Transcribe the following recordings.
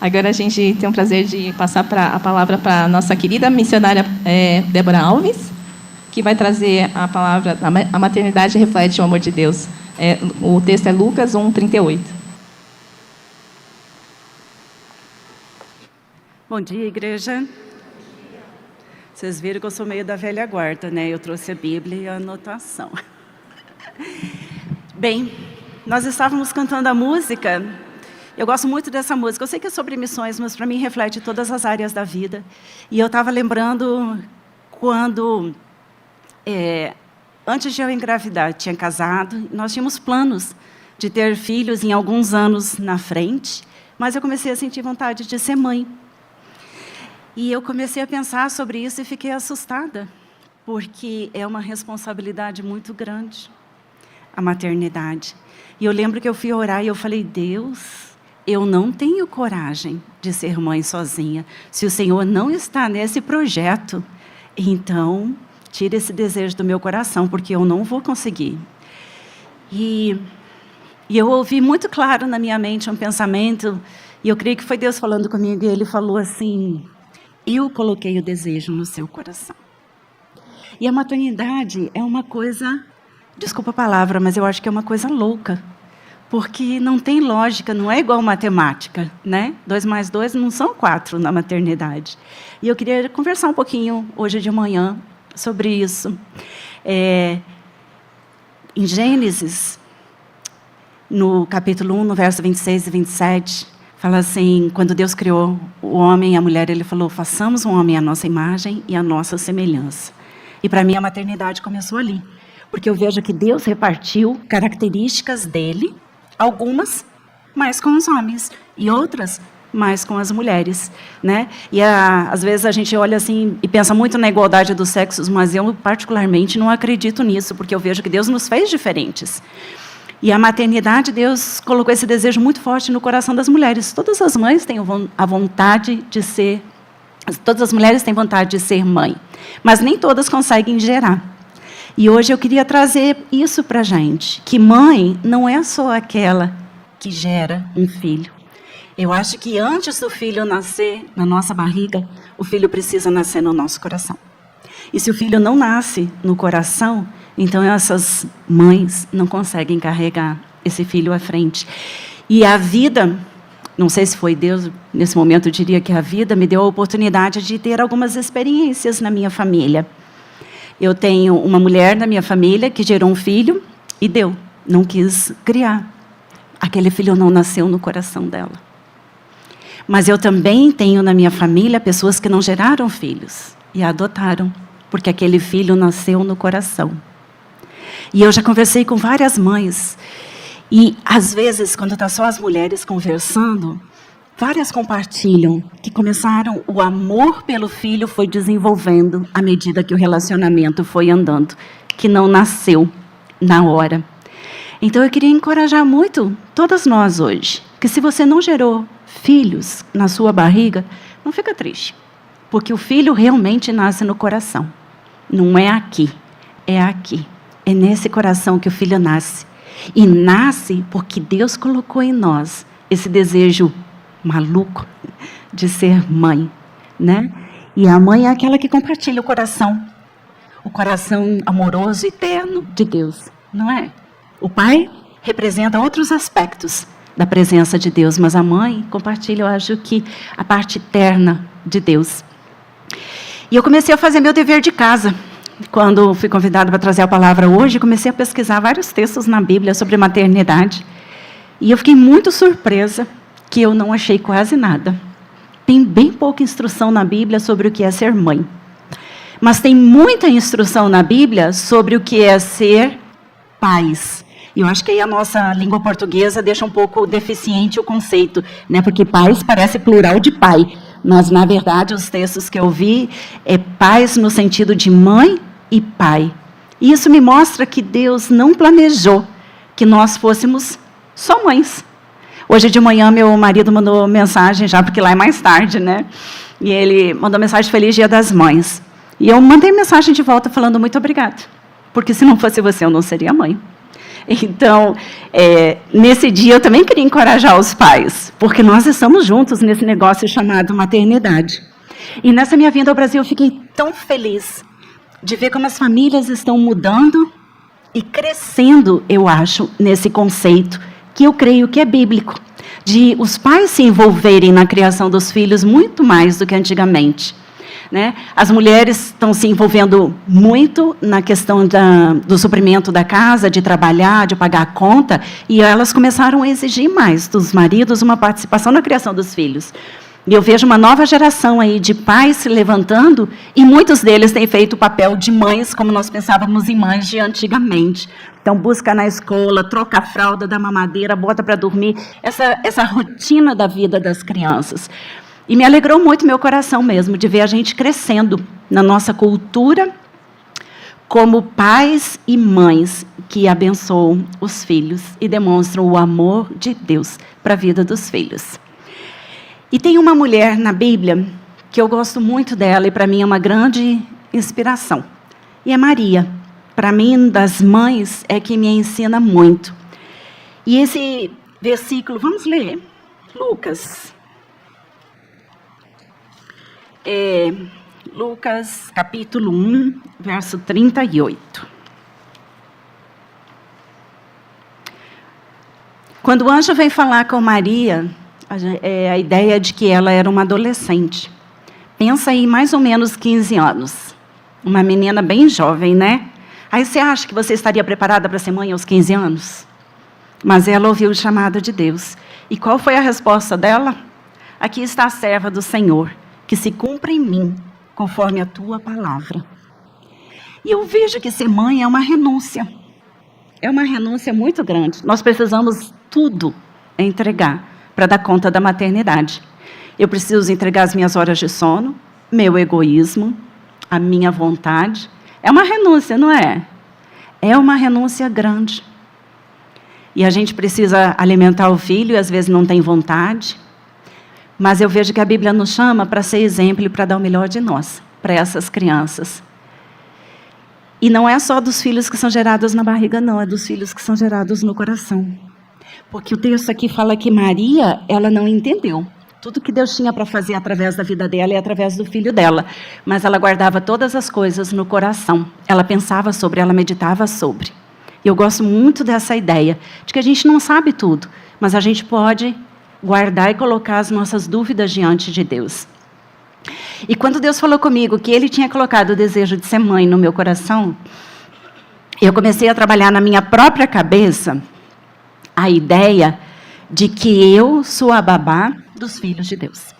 Agora a gente tem o prazer de passar a palavra para a nossa querida missionária Débora Alves, que vai trazer a palavra A Maternidade Reflete o Amor de Deus. O texto é Lucas 1:38. Bom dia, igreja. Vocês viram que eu sou meio da velha guarda, né? Eu trouxe a Bíblia e a anotação. Bem, nós estávamos cantando a música. Eu gosto muito dessa música. Eu sei que é sobre missões, mas para mim reflete todas as áreas da vida. E eu estava lembrando quando, antes de eu engravidar, tinha casado, nós tínhamos planos de ter filhos em alguns anos na frente, mas eu comecei a sentir vontade de ser mãe. E eu comecei a pensar sobre isso e fiquei assustada, porque é uma responsabilidade muito grande, a maternidade. E eu lembro que eu fui orar e eu falei, Deus, eu não tenho coragem de ser mãe sozinha. Se o Senhor não está nesse projeto, então, tira esse desejo do meu coração, porque eu não vou conseguir. E eu ouvi muito claro na minha mente um pensamento, e eu creio que foi Deus falando comigo, e Ele falou assim, eu coloquei o desejo no seu coração. E a maternidade é uma coisa, desculpa a palavra, mas eu acho que é uma coisa louca. Porque não tem lógica, não é igual matemática, né? 2 mais 2 não são 4 na maternidade. E eu queria conversar um pouquinho hoje de manhã sobre isso. Em Gênesis, no capítulo 1, no verso 26 e 27, fala assim, quando Deus criou o homem e a mulher, Ele falou, façamos um homem à nossa imagem e à nossa semelhança. E para mim a maternidade começou ali. Porque eu vejo que Deus repartiu características dele, algumas mais com os homens e outras mais com as mulheres, né? E às vezes a gente olha assim e pensa muito na igualdade dos sexos, mas eu particularmente não acredito nisso, porque eu vejo que Deus nos fez diferentes. E a maternidade, Deus colocou esse desejo muito forte no coração das mulheres. Todas as mães têm a vontade de ser, todas as mulheres têm vontade de ser mãe, mas nem todas conseguem gerar. E hoje eu queria trazer isso para a gente, que mãe não é só aquela que gera um filho. Eu acho que antes do filho nascer na nossa barriga, o filho precisa nascer no nosso coração. E se o filho não nasce no coração, então essas mães não conseguem carregar esse filho à frente. E a vida, não sei se foi Deus, nesse momento eu diria que a vida me deu a oportunidade de ter algumas experiências na minha família. Eu tenho uma mulher na minha família que gerou um filho e deu, não quis criar. Aquele filho não nasceu no coração dela. Mas eu também tenho na minha família pessoas que não geraram filhos e adotaram, porque aquele filho nasceu no coração. E eu já conversei com várias mães, e às vezes, quando está só as mulheres conversando, várias compartilham que começaram, o amor pelo filho foi desenvolvendo à medida que o relacionamento foi andando, que não nasceu na hora. Então eu queria encorajar muito todas nós hoje, que se você não gerou filhos na sua barriga, não fica triste, porque o filho realmente nasce no coração. Não é aqui, é aqui. É nesse coração que o filho nasce. E nasce porque Deus colocou em nós esse desejo maluco de ser mãe, né? E a mãe é aquela que compartilha o coração amoroso e terno de Deus, não é? O pai representa outros aspectos da presença de Deus, mas a mãe compartilha, eu acho que a parte terna de Deus. E eu comecei a fazer meu dever de casa. Quando fui convidada para trazer a palavra hoje, comecei a pesquisar vários textos na Bíblia sobre maternidade. E eu fiquei muito surpresa que eu não achei quase nada. Tem bem pouca instrução na Bíblia sobre o que é ser mãe. Mas tem muita instrução na Bíblia sobre o que é ser pais. E eu acho que aí a nossa língua portuguesa deixa um pouco deficiente o conceito, né? Porque pais parece plural de pai. Mas, na verdade, os textos que eu vi é pais no sentido de mãe e pai. E isso me mostra que Deus não planejou que nós fôssemos só mães. Hoje de manhã, meu marido mandou mensagem, já porque lá é mais tarde, né? E ele mandou mensagem Feliz Dia das Mães. E eu mandei mensagem de volta falando muito obrigado. Porque se não fosse você, eu não seria mãe. Então, nesse dia eu também queria encorajar os pais, porque nós estamos juntos nesse negócio chamado maternidade. E nessa minha vinda ao Brasil eu fiquei tão feliz de ver como as famílias estão mudando e crescendo, eu acho, nesse conceito, que eu creio que é bíblico, de os pais se envolverem na criação dos filhos muito mais do que antigamente. Né? As mulheres estão se envolvendo muito na questão do suprimento da casa, de trabalhar, de pagar a conta, e elas começaram a exigir mais dos maridos uma participação na criação dos filhos. E eu vejo uma nova geração aí de pais se levantando, e muitos deles têm feito o papel de mães, como nós pensávamos em mães de antigamente. Então, busca na escola, troca a fralda, dá mamadeira, bota para dormir, essa rotina da vida das crianças. E me alegrou muito meu coração mesmo, de ver a gente crescendo na nossa cultura como pais e mães que abençoam os filhos e demonstram o amor de Deus para a vida dos filhos. E tem uma mulher na Bíblia que eu gosto muito dela e para mim é uma grande inspiração. E é Maria. Para mim, das mães, é que me ensina muito. E esse versículo, vamos ler, Lucas. Lucas, capítulo 1, verso 38. Quando o anjo veio falar com Maria, a ideia de que ela era uma adolescente. Pensa aí, mais ou menos 15 anos. Uma menina bem jovem, né? Aí você acha que você estaria preparada para ser mãe aos 15 anos? Mas ela ouviu o chamado de Deus. E qual foi a resposta dela? Aqui está a serva do Senhor, que se cumpra em mim, conforme a tua palavra. E eu vejo que ser mãe é uma renúncia. É uma renúncia muito grande. Nós precisamos tudo entregar para dar conta da maternidade. Eu preciso entregar as minhas horas de sono, meu egoísmo, a minha vontade. É uma renúncia, não é? É uma renúncia grande. E a gente precisa alimentar o filho e às vezes não tem vontade. Mas eu vejo que a Bíblia nos chama para ser exemplo e para dar o melhor de nós, para essas crianças. E não é só dos filhos que são gerados na barriga, não, é dos filhos que são gerados no coração. Porque o texto aqui fala que Maria, ela não entendeu. Tudo que Deus tinha para fazer através da vida dela e através do filho dela. Mas ela guardava todas as coisas no coração. Ela pensava sobre, ela meditava sobre. E eu gosto muito dessa ideia, de que a gente não sabe tudo, mas a gente pode guardar e colocar as nossas dúvidas diante de Deus. E quando Deus falou comigo que Ele tinha colocado o desejo de ser mãe no meu coração, eu comecei a trabalhar na minha própria cabeça a ideia de que eu sou a babá dos filhos de Deus.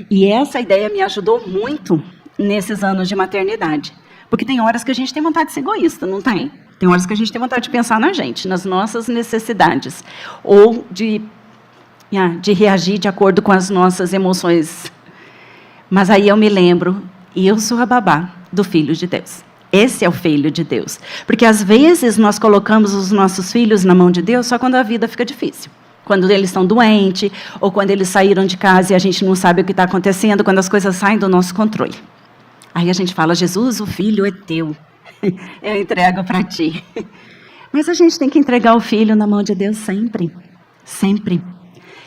E essa ideia me ajudou muito nesses anos de maternidade. Porque tem horas que a gente tem vontade de ser egoísta, não tem? Tem horas que a gente tem vontade de pensar na gente, nas nossas necessidades. Ou de reagir de acordo com as nossas emoções. Mas aí eu me lembro, eu sou a babá do Filho de Deus. Esse é o Filho de Deus. Porque às vezes nós colocamos os nossos filhos na mão de Deus só quando a vida fica difícil. Quando eles estão doentes, ou quando eles saíram de casa e a gente não sabe o que está acontecendo, quando as coisas saem do nosso controle. Aí a gente fala, Jesus, o filho é teu. Eu entrego para ti. Mas a gente tem que entregar o filho na mão de Deus sempre. Sempre.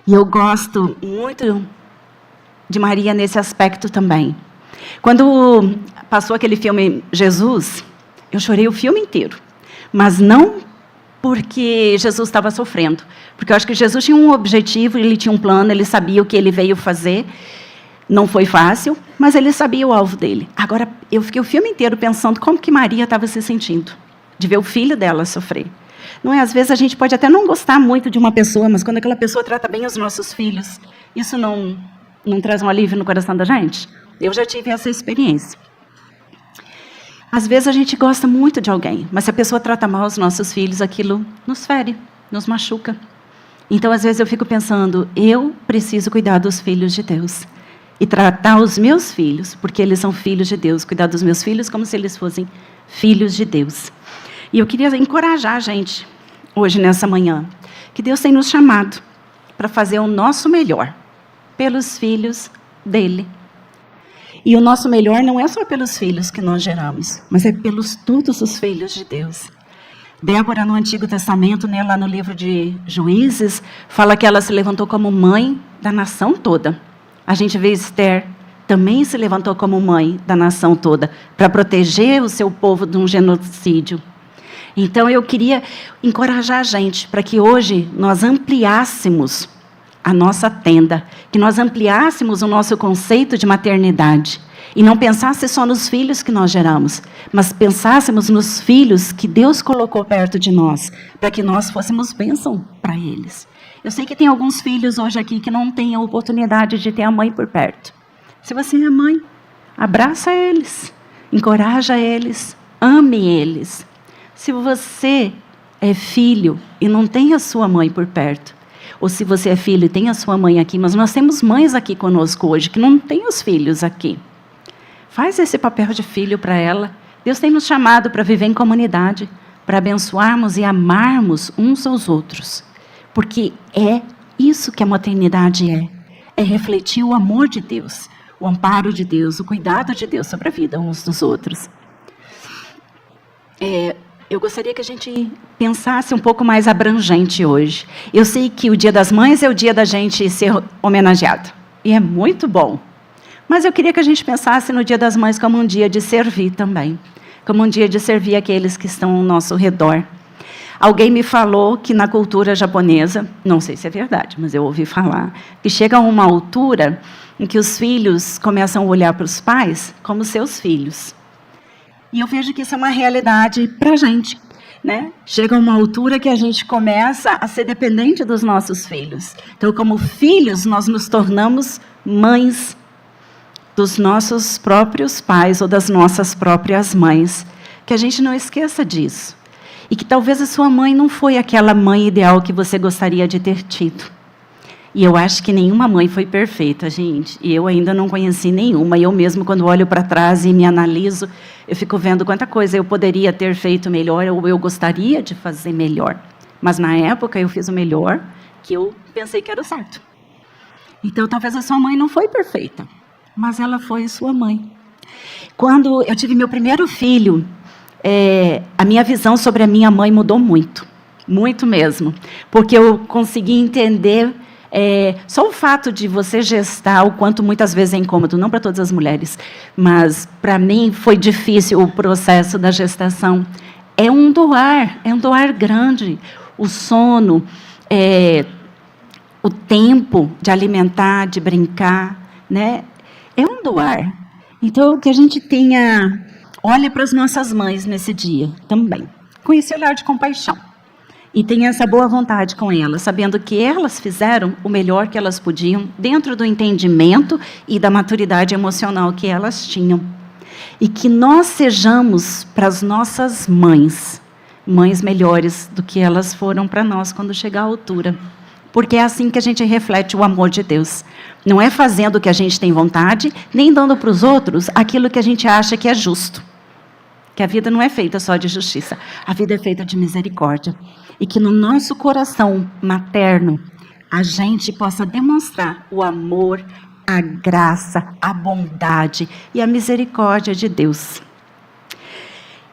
E eu gosto muito de Maria nesse aspecto também. Quando passou aquele filme Jesus, eu chorei o filme inteiro. Mas não porque Jesus estava sofrendo. Porque eu acho que Jesus tinha um objetivo, ele tinha um plano, ele sabia o que ele veio fazer. Não foi fácil, mas ele sabia o alvo dele. Agora, eu fiquei o filme inteiro pensando como que Maria estava se sentindo, de ver o filho dela sofrer. Não é? Às vezes a gente pode até não gostar muito de uma pessoa, mas quando aquela pessoa trata bem os nossos filhos, isso não traz um alívio no coração da gente? Eu já tive essa experiência. Às vezes a gente gosta muito de alguém, mas se a pessoa trata mal os nossos filhos, aquilo nos fere, nos machuca. Então, às vezes eu fico pensando, eu preciso cuidar dos filhos de Deus. E tratar os meus filhos, porque eles são filhos de Deus, cuidar dos meus filhos como se eles fossem filhos de Deus. E eu queria encorajar a gente, hoje, nessa manhã, que Deus tem nos chamado para fazer o nosso melhor pelos filhos dele. E o nosso melhor não é só pelos filhos que nós geramos, mas é pelos todos os filhos de Deus. Débora, no Antigo Testamento, né, lá no livro de Juízes, fala que ela se levantou como mãe da nação toda. A gente vê Esther também se levantou como mãe da nação toda, para proteger o seu povo de um genocídio. Então, eu queria encorajar a gente para que hoje nós ampliássemos a nossa tenda, que nós ampliássemos o nosso conceito de maternidade, e não pensasse só nos filhos que nós geramos, mas pensássemos nos filhos que Deus colocou perto de nós, para que nós fôssemos bênção para eles. Eu sei que tem alguns filhos hoje aqui que não têm a oportunidade de ter a mãe por perto. Se você é mãe, abraça eles, encoraja eles, ame eles. Se você é filho e não tem a sua mãe por perto, ou se você é filho e tem a sua mãe aqui, mas nós temos mães aqui conosco hoje que não têm os filhos aqui. Faz esse papel de filho para ela. Deus tem nos chamado para viver em comunidade, para abençoarmos e amarmos uns aos outros. Porque é isso que a maternidade é. É refletir o amor de Deus, o amparo de Deus, o cuidado de Deus sobre a vida uns dos outros. Eu gostaria que a gente pensasse um pouco mais abrangente hoje. Eu sei que o Dia das Mães é o dia da gente ser homenageado. E é muito bom. Mas eu queria que a gente pensasse no Dia das Mães como um dia de servir também. Como um dia de servir aqueles que estão ao nosso redor. Alguém me falou que na cultura japonesa, não sei se é verdade, mas eu ouvi falar, que chega a uma altura em que os filhos começam a olhar para os pais como seus filhos. E eu vejo que isso é uma realidade para a gente, né? Chega a uma altura que a gente começa a ser dependente dos nossos filhos. Então, como filhos, nós nos tornamos mães dos nossos próprios pais ou das nossas próprias mães. Que a gente não esqueça disso. E que talvez a sua mãe não foi aquela mãe ideal que você gostaria de ter tido. E eu acho que nenhuma mãe foi perfeita, gente. E eu ainda não conheci nenhuma. E eu mesmo, quando olho para trás e me analiso, eu fico vendo quanta coisa eu poderia ter feito melhor ou eu gostaria de fazer melhor. Mas, na época, eu fiz o melhor que eu pensei que era o certo. Então, talvez a sua mãe não foi perfeita, mas ela foi sua mãe. Quando eu tive meu primeiro filho, a minha visão sobre a minha mãe mudou muito. Muito mesmo. Porque eu consegui entender... só o fato de você gestar, o quanto muitas vezes é incômodo, não para todas as mulheres, mas para mim foi difícil o processo da gestação. É um doar grande. O sono, o tempo de alimentar, de brincar, né? É um doar. Então, que a gente olhe para as nossas mães nesse dia também, com esse olhar de compaixão. E tenha essa boa vontade com elas, sabendo que elas fizeram o melhor que elas podiam, dentro do entendimento e da maturidade emocional que elas tinham. E que nós sejamos para as nossas mães melhores do que elas foram para nós quando chegar à altura. Porque é assim que a gente reflete o amor de Deus. Não é fazendo o que a gente tem vontade, nem dando para os outros aquilo que a gente acha que é justo. Que a vida não é feita só de justiça, a vida é feita de misericórdia. E que no nosso coração materno, a gente possa demonstrar o amor, a graça, a bondade e a misericórdia de Deus.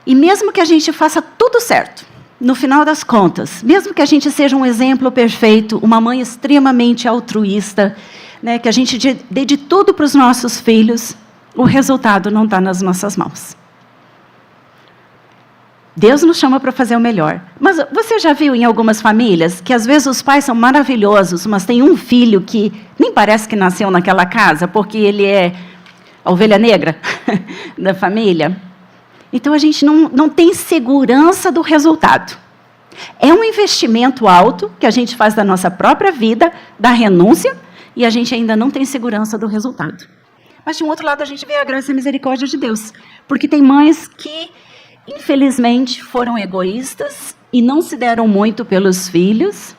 E mesmo que a gente faça tudo certo, no final das contas, mesmo que a gente seja um exemplo perfeito, uma mãe extremamente altruísta, né, que a gente dê de tudo para os nossos filhos, o resultado não está nas nossas mãos. Deus nos chama para fazer o melhor. Mas você já viu em algumas famílias que às vezes os pais são maravilhosos, mas tem um filho que nem parece que nasceu naquela casa, porque ele é a ovelha negra da família? Então a gente não tem segurança do resultado. É um investimento alto que a gente faz da nossa própria vida, da renúncia, e a gente ainda não tem segurança do resultado. Mas de um outro lado a gente vê a graça e a misericórdia de Deus. Porque tem mães que infelizmente, foram egoístas e não se deram muito pelos filhos.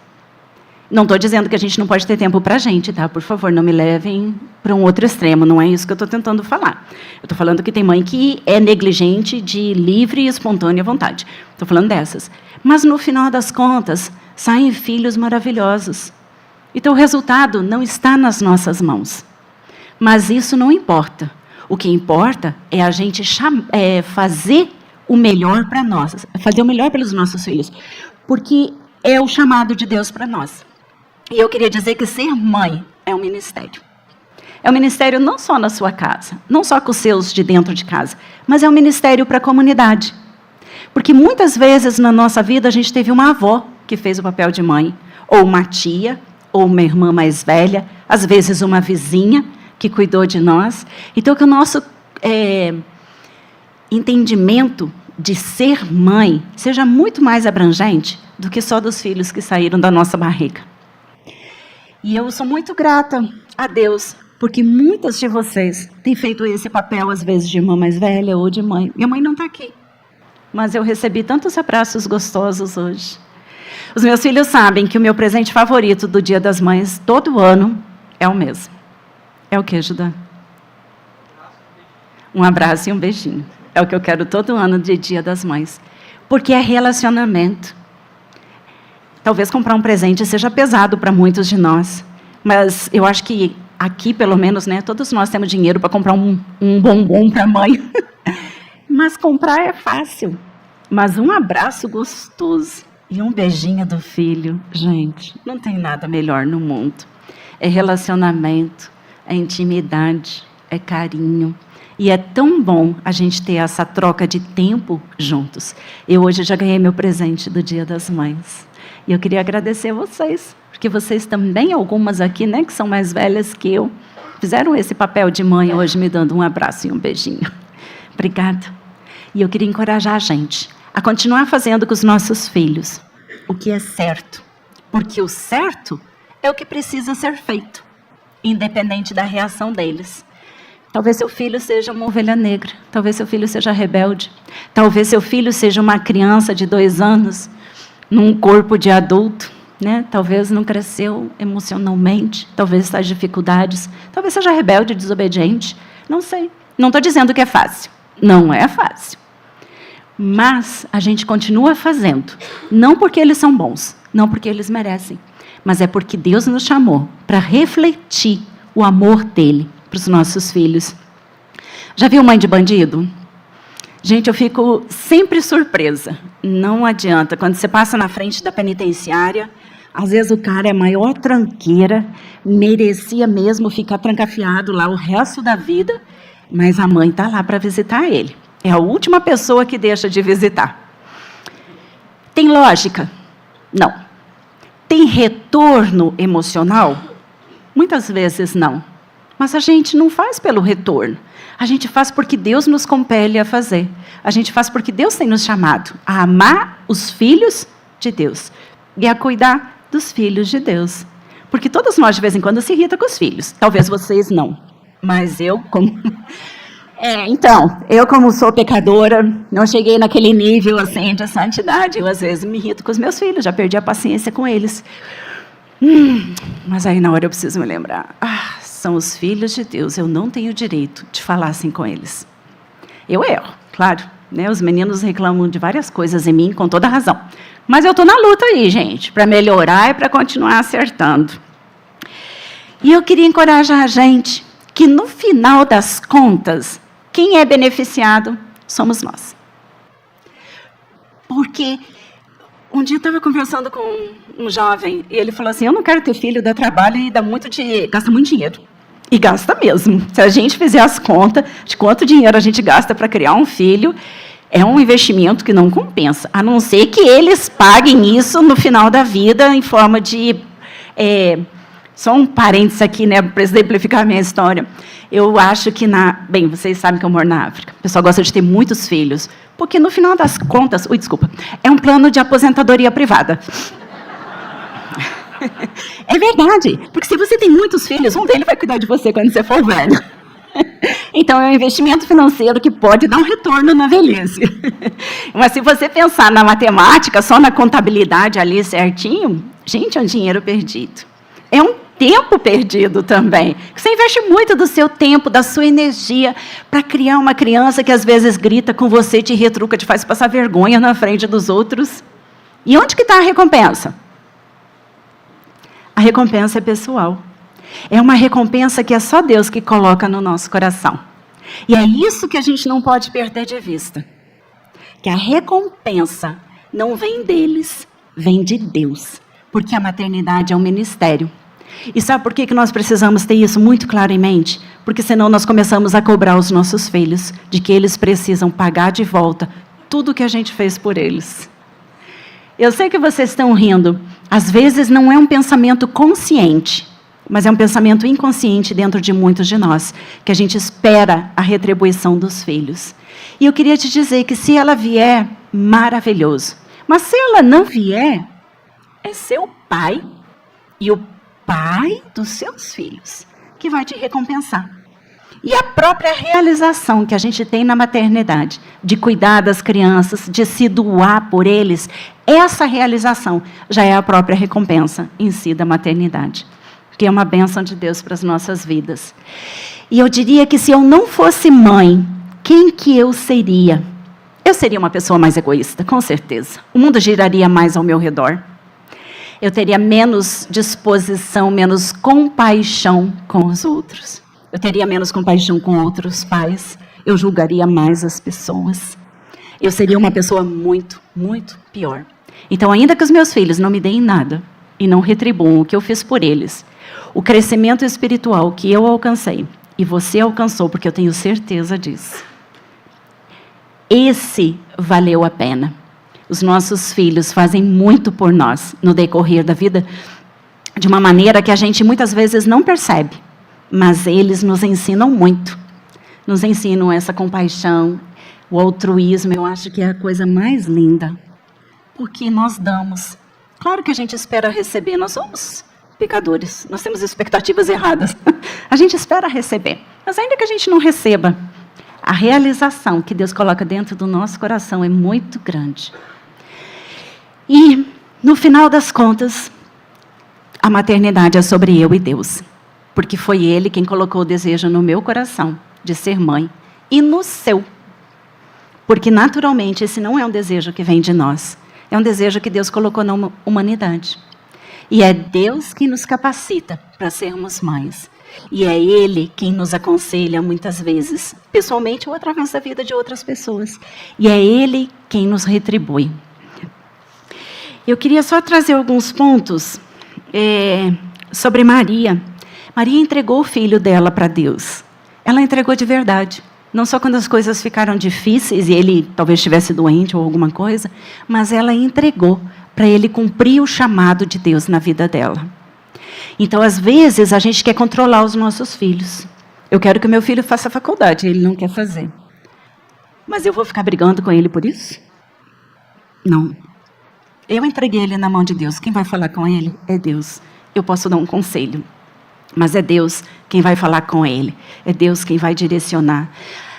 Não estou dizendo que a gente não pode ter tempo para a gente, tá? Por favor, não me levem para um outro extremo. Não é isso que eu estou tentando falar. Eu estou falando que tem mãe que é negligente de livre e espontânea vontade. Estou falando dessas. Mas, no final das contas, saem filhos maravilhosos. Então, o resultado não está nas nossas mãos. Mas isso não importa. O que importa é a gente fazer o melhor para nós, fazer o melhor pelos nossos filhos, porque é o chamado de Deus para nós. E eu queria dizer que ser mãe é um ministério. É um ministério não só na sua casa, não só com os seus de dentro de casa, mas é um ministério para a comunidade. Porque muitas vezes na nossa vida a gente teve uma avó que fez o papel de mãe, ou uma tia, ou uma irmã mais velha, às vezes uma vizinha que cuidou de nós. Então, que o nosso entendimento de ser mãe seja muito mais abrangente do que só dos filhos que saíram da nossa barriga. E eu sou muito grata a Deus, porque muitas de vocês têm feito esse papel, às vezes, de irmã mais velha ou de mãe. Minha mãe não está aqui, mas eu recebi tantos abraços gostosos hoje. Os meus filhos sabem que o meu presente favorito do Dia das Mães, todo ano, é o mesmo. É o que, Judá? Um abraço e um beijinho. É o que eu quero todo ano de Dia das Mães. Porque é relacionamento. Talvez comprar um presente seja pesado para muitos de nós. Mas eu acho que aqui, pelo menos, né, todos nós temos dinheiro para comprar um bombom para a mãe. Mas comprar é fácil. Mas um abraço gostoso e um beijinho do filho, gente, não tem nada melhor no mundo. É relacionamento, é intimidade, é carinho. E é tão bom a gente ter essa troca de tempo juntos. Eu hoje já ganhei meu presente do Dia das Mães. E eu queria agradecer a vocês, porque vocês também, algumas aqui, né, que são mais velhas que eu, fizeram esse papel de mãe hoje, me dando um abraço e um beijinho. Obrigada. E eu queria encorajar a gente a continuar fazendo com os nossos filhos o que é certo. Porque o certo é o que precisa ser feito, independente da reação deles. Talvez seu filho seja uma ovelha negra, talvez seu filho seja rebelde, talvez seu filho seja uma criança de 2 anos, num corpo de adulto, né? Talvez não cresceu emocionalmente, talvez está em dificuldades, talvez seja rebelde, desobediente, não sei. Não estou dizendo que é fácil, não é fácil. Mas a gente continua fazendo, não porque eles são bons, não porque eles merecem, mas é porque Deus nos chamou para refletir o amor dele para os nossos filhos. Já viu Mãe de Bandido? Gente, eu fico sempre surpresa. Não adianta. Quando você passa na frente da penitenciária, às vezes o cara é a maior tranqueira, merecia mesmo ficar trancafiado lá o resto da vida, mas a mãe está lá para visitar ele. É a última pessoa que deixa de visitar. Tem lógica? Não. Tem retorno emocional? Muitas vezes não. Mas a gente não faz pelo retorno. A gente faz porque Deus nos compele a fazer. A gente faz porque Deus tem nos chamado a amar os filhos de Deus e a cuidar dos filhos de Deus. Porque todos nós, de vez em quando, se irritam com os filhos. Talvez vocês não. Mas eu, como... eu como sou pecadora, não cheguei naquele nível assim de santidade. Eu, às vezes, me irrito com os meus filhos. Já perdi a paciência com eles. Mas aí, na hora, eu preciso me lembrar. São os filhos de Deus, eu não tenho direito de falar assim com eles. Eu erro, claro, né? Os meninos reclamam de várias coisas em mim, com toda razão. Mas eu estou na luta aí, gente, para melhorar e para continuar acertando. E eu queria encorajar a gente que, no final das contas, quem é beneficiado somos nós. Porque um dia eu estava conversando com um jovem, e ele falou assim, eu não quero ter filho, dá trabalho e gasta muito dinheiro. E gasta mesmo. Se a gente fizer as contas de quanto dinheiro a gente gasta para criar um filho, é um investimento que não compensa, a não ser que eles paguem isso no final da vida em forma de... só um parênteses aqui, né, para exemplificar a minha história. Eu acho que bem, vocês sabem que eu moro na África. O pessoal gosta de ter muitos filhos, porque no final das contas, é um plano de aposentadoria privada. É verdade, porque se você tem muitos filhos, um deles vai cuidar de você quando você for velho. Então, é um investimento financeiro que pode dar um retorno na velhice. Mas se você pensar na matemática, só na contabilidade ali certinho, gente, é um dinheiro perdido. É um tempo perdido também. Você investe muito do seu tempo, da sua energia, para criar uma criança que às vezes grita com você, te retruca, te faz passar vergonha na frente dos outros. E onde que está a recompensa? A recompensa é pessoal. É uma recompensa que é só Deus que coloca no nosso coração. E é isso que a gente não pode perder de vista. que a recompensa não vem deles, vem de Deus. Porque a maternidade é um ministério. E sabe por que nós precisamos ter isso muito claro em mente? Porque senão nós começamos a cobrar os nossos filhos de que eles precisam pagar de volta tudo o que a gente fez por eles. Eu sei que vocês estão rindo. Às vezes não é um pensamento consciente, mas é um pensamento inconsciente dentro de muitos de nós, que a gente espera a retribuição dos filhos. E eu queria te dizer que se ela vier, maravilhoso. Mas se ela não vier, é seu pai e o pai dos seus filhos que vai te recompensar. E a própria realização que a gente tem na maternidade, de cuidar das crianças, de se doar por eles, essa realização já é a própria recompensa em si da maternidade, que é uma bênção de Deus para as nossas vidas. E eu diria que se eu não fosse mãe, quem que eu seria? Eu seria uma pessoa mais egoísta, com certeza. O mundo giraria mais ao meu redor. Eu teria menos disposição, menos compaixão com os outros. Eu teria menos compaixão com outros pais. Eu julgaria mais as pessoas. Eu seria uma pessoa muito, muito pior. Então, ainda que os meus filhos não me deem nada e não retribuam o que eu fiz por eles, o crescimento espiritual que eu alcancei e você alcançou, porque eu tenho certeza disso, esse valeu a pena. Os nossos filhos fazem muito por nós no decorrer da vida, de uma maneira que a gente muitas vezes não percebe, mas eles nos ensinam muito. Nos ensinam essa compaixão, o altruísmo. Eu acho que é a coisa mais linda, porque nós damos. Claro que a gente espera receber, nós somos pecadores, nós temos expectativas erradas. A gente espera receber, mas ainda que a gente não receba, a realização que Deus coloca dentro do nosso coração é muito grande. E, no final das contas, a maternidade é sobre eu e Deus. Porque foi Ele quem colocou o desejo no meu coração de ser mãe e no seu. Porque, naturalmente, esse não é um desejo que vem de nós. É um desejo que Deus colocou na humanidade. E é Deus quem nos capacita para sermos mães. E é Ele quem nos aconselha muitas vezes, pessoalmente ou através da vida de outras pessoas. E é Ele quem nos retribui. Eu queria só trazer alguns pontos sobre Maria. Maria entregou o filho dela para Deus. Ela entregou de verdade. Não só quando as coisas ficaram difíceis e ele talvez estivesse doente ou alguma coisa, mas ela entregou para ele cumprir o chamado de Deus na vida dela. Então, às vezes, a gente quer controlar os nossos filhos. Eu quero que o meu filho faça faculdade, ele não quer fazer. Mas eu vou ficar brigando com ele por isso? Não. Eu entreguei ele na mão de Deus. Quem vai falar com ele é Deus. Eu posso dar um conselho, mas é Deus quem vai falar com ele. É Deus quem vai direcionar.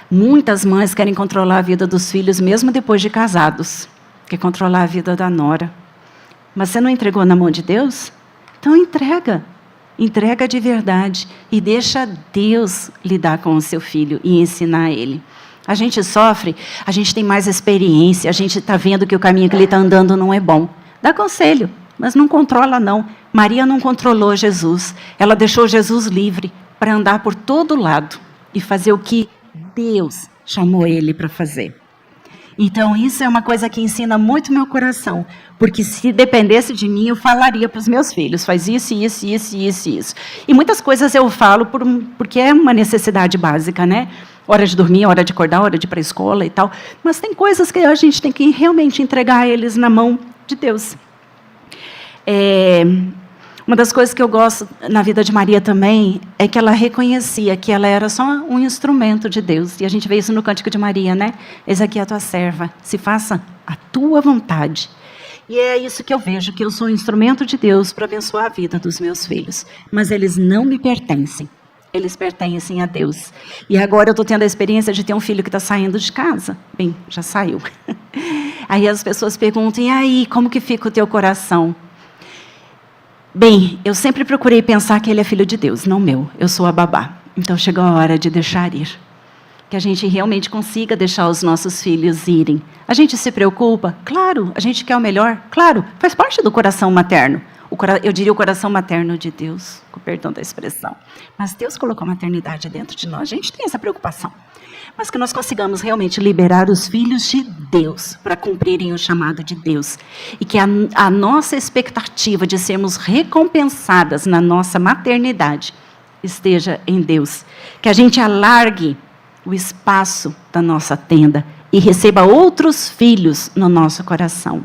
Muitas mães querem controlar a vida dos filhos, mesmo depois de casados. Quer controlar a vida da nora. Mas você não entregou na mão de Deus? Então entrega. Entrega de verdade. E deixa Deus lidar com o seu filho e ensinar ele. A gente sofre, a gente tem mais experiência, a gente está vendo que o caminho que ele está andando não é bom. Dá conselho, mas não controla não. Maria não controlou Jesus. Ela deixou Jesus livre para andar por todo lado e fazer o que Deus chamou ele para fazer. Então, isso é uma coisa que ensina muito meu coração, porque se dependesse de mim, eu falaria para os meus filhos, faz isso, isso, isso, isso, isso. E muitas coisas eu falo porque é uma necessidade básica, né? Hora de dormir, hora de acordar, hora de ir para a escola e tal. Mas tem coisas que a gente tem que realmente entregar eles na mão de Deus. Uma das coisas que eu gosto na vida de Maria também é que ela reconhecia que ela era só um instrumento de Deus. E a gente vê isso no Cântico de Maria, né? Eis aqui a tua serva, se faça a tua vontade. E é isso que eu vejo, que eu sou um instrumento de Deus para abençoar a vida dos meus filhos. Mas eles não me pertencem. Eles pertencem a Deus. E agora eu estou tendo a experiência de ter um filho que está saindo de casa. Bem, já saiu. Aí as pessoas perguntam, e aí, como que fica o teu coração? Bem, eu sempre procurei pensar que ele é filho de Deus, não meu. Eu sou a babá. Então chegou a hora de deixar ir. Que a gente realmente consiga deixar os nossos filhos irem. A gente se preocupa? Claro. A gente quer o melhor? Claro. Faz parte do coração materno. eu diria o coração materno de Deus, com perdão da expressão. Mas Deus colocou a maternidade dentro de nós. A gente tem essa preocupação. Mas que nós consigamos realmente liberar os filhos de Deus para cumprirem o chamado de Deus. E que a nossa expectativa de sermos recompensadas na nossa maternidade esteja em Deus. Que a gente alargue o espaço da nossa tenda e receba outros filhos no nosso coração.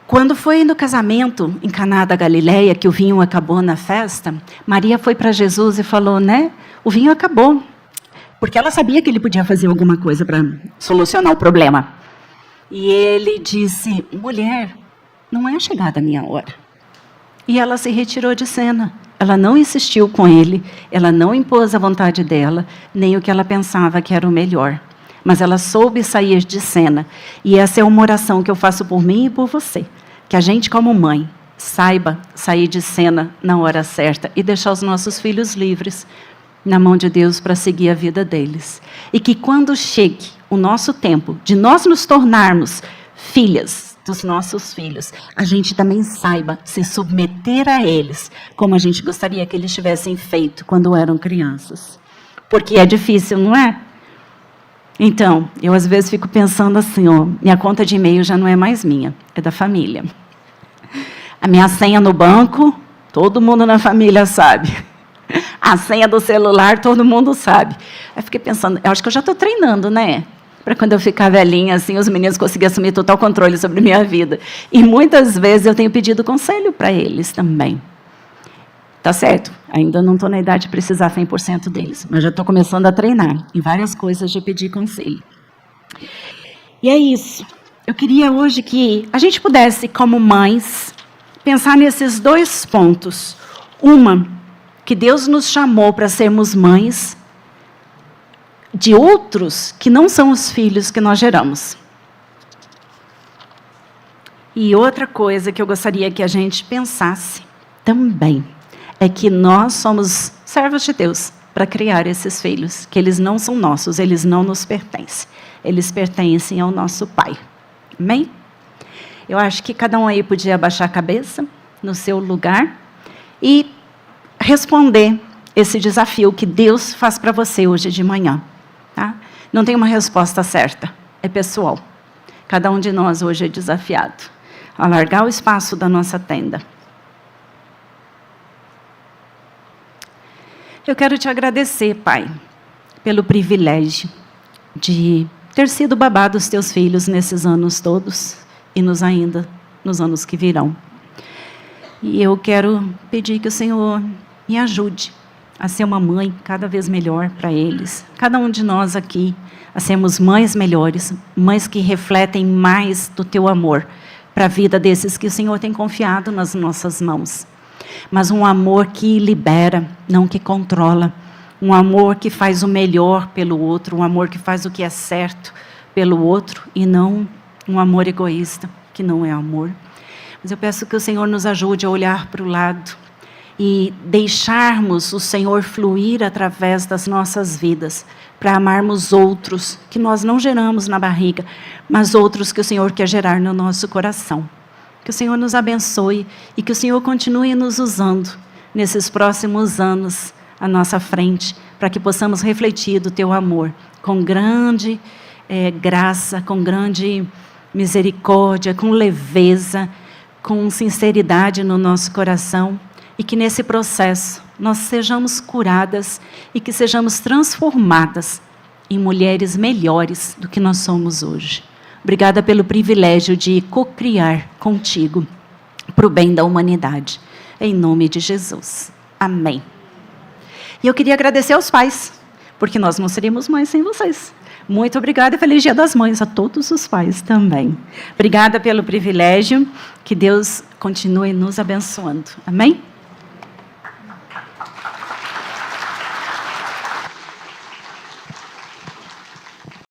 Quando foi no casamento em Caná da Galileia, que o vinho acabou na festa, Maria foi para Jesus e falou, né? O vinho acabou. Porque ela sabia que ele podia fazer alguma coisa para solucionar o problema. E ele disse, mulher, não é chegada a minha hora. E ela se retirou de cena. Ela não insistiu com ele, ela não impôs a vontade dela, nem o que ela pensava que era o melhor. Mas ela soube sair de cena. E essa é uma oração que eu faço por mim e por você. Que a gente, como mãe, saiba sair de cena na hora certa e deixar os nossos filhos livres na mão de Deus para seguir a vida deles. E que quando chegue o nosso tempo de nós nos tornarmos filhas dos nossos filhos, a gente também saiba se submeter a eles, como a gente gostaria que eles tivessem feito quando eram crianças. Porque é difícil, não é? Então, eu às vezes fico pensando assim, ó, minha conta de e-mail já não é mais minha, é da família. A minha senha no banco, todo mundo na família sabe. A senha do celular, todo mundo sabe. Aí fiquei pensando, eu acho que eu já estou treinando, né? Para quando eu ficar velhinha, assim, os meninos conseguirem assumir total controle sobre a minha vida. E muitas vezes eu tenho pedido conselho para eles também. Tá certo? Ainda não estou na idade de precisar 100% deles, mas já estou começando a treinar em várias coisas de pedir conselho. E é isso. Eu queria hoje que a gente pudesse, como mães, pensar nesses dois pontos. Uma, que Deus nos chamou para sermos mães de outros que não são os filhos que nós geramos. E outra coisa que eu gostaria que a gente pensasse também é que nós somos servos de Deus para criar esses filhos, que eles não são nossos, eles não nos pertencem. Eles pertencem ao nosso Pai. Amém? Eu acho que cada um aí podia abaixar a cabeça no seu lugar e responder esse desafio que Deus faz para você hoje de manhã. Tá? Não tem uma resposta certa, é pessoal. Cada um de nós hoje é desafiado a alargar o espaço da nossa tenda. Eu quero te agradecer, Pai, pelo privilégio de ter sido babá dos teus filhos nesses anos todos e ainda nos anos que virão. E eu quero pedir que o Senhor me ajude a ser uma mãe cada vez melhor para eles. Cada um de nós aqui, a sermos mães melhores, mães que refletem mais do teu amor para a vida desses que o Senhor tem confiado nas nossas mãos. Mas um amor que libera, não que controla. Um amor que faz o melhor pelo outro, um amor que faz o que é certo pelo outro e não um amor egoísta, que não é amor. Mas eu peço que o Senhor nos ajude a olhar para o lado e deixarmos o Senhor fluir através das nossas vidas para amarmos outros que nós não geramos na barriga, mas outros que o Senhor quer gerar no nosso coração. Que o Senhor nos abençoe e que o Senhor continue nos usando nesses próximos anos à nossa frente, para que possamos refletir do teu amor com grande graça, com grande misericórdia, com leveza, com sinceridade no nosso coração, e que nesse processo nós sejamos curadas e que sejamos transformadas em mulheres melhores do que nós somos hoje. Obrigada pelo privilégio de co-criar contigo para o bem da humanidade. Em nome de Jesus. Amém. E eu queria agradecer aos pais, porque nós não seríamos mães sem vocês. Muito obrigada e feliz Dia das Mães a todos os pais também. Obrigada pelo privilégio. Que Deus continue nos abençoando. Amém?